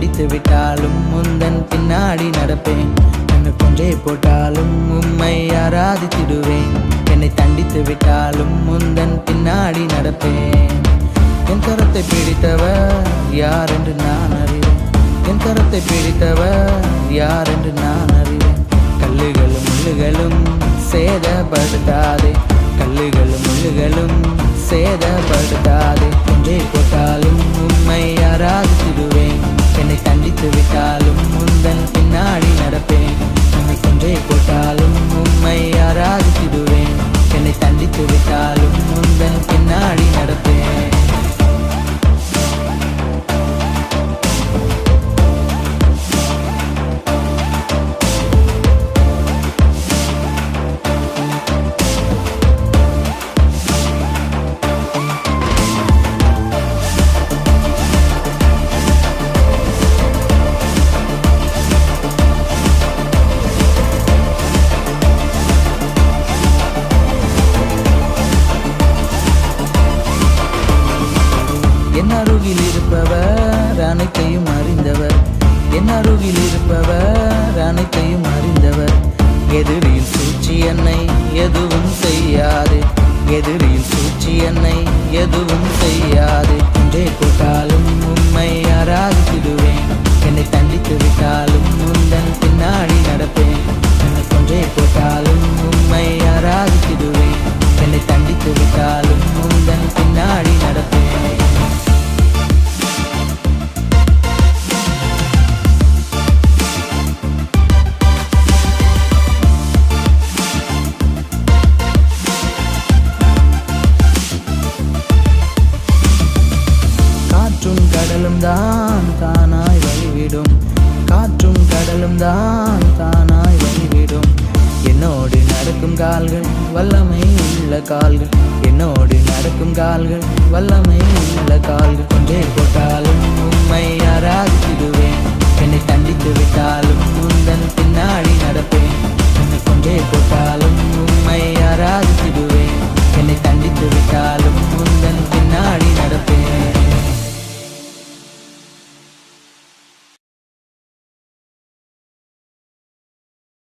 தண்டித்து விட்டாலும் முந்தன் பின்னாடி நடப்பேன். என்னை கொஞ்சே போட்டாலும் உம்மை ஆராதித்திடுவேன். என்னை தண்டித்து விட்டாலும் முந்தன் பின்னாடி நடப்பேன். என் கரத்தை பிடித்தவர் யார் என்று நான் அறிவேன். என் கரத்தை பிடித்தவர் யார் என்று நான் அறிவேன். கல்லுகளும் முள்ளுகளும் சேதப்படுத்தாதே, கல்லுகளும் முள்ளுகளும் சேதப்படுத்தாதே. கொஞ்சே போட்டாலும் உம்மை ஆராதித்திடுவேன். என்னை தண்டித்து விட்டாலும் முந்தன் பின்னாடி நடப்பேன். என்னை கொஞ்சே போட்டாலும் உம்மை ஆராதித்திடுவேன். என்னை தண்டித்து விட்டாலும் முந்தன் பின்னாடி நடப்பேன். என் அருகில் இருப்பவர் அனைத்தையும் அறிந்தவர். என் அருகில் இருப்பவர் அனைத்தையும் அறிந்தவர். எதிரில் சூழ்ச்சி என்னை எதுவும் செய்யாது, எதிரில் சூழ்ச்சி என்னை எதுவும் செய்யாது. கொஞ்சே போட்டாலும் உம்மை ஆராதித்திடுவேன். என்னை தண்டித்து விட்டாலும் முந்தன் பின்னாடி நடப்பேன். என்னை கொஞ்சே போட்டாலும் உம்மை ஆராதித்திடுவேன். என்னை தண்டித்து விட்டாலும் முந்தன் பின்னாடி நடப்பேன். காற்றும் கடலும் தான் தானாய் வழிவிடும், காற்றும் கடலும் தான் தானாய் வழிவிடும். என்னோடு நடக்கும் கால்கள் வல்லமை உள்ள கால்கள், என்னோடு நடக்கும் கால்கள் வல்லமை உள்ள கால்கள். கொஞ்சே போட்டாலும் உம்மை ஆராதித்திடுவேன். என்னை தண்டித்து விட்டாலும் முந்தன் பின்னாடி நடப்பேன். என்னை கொஞ்சே போட்டாலும் உம்மை ஆராதித்திடுவேன். என்னை தண்டித்து விட்டாலும்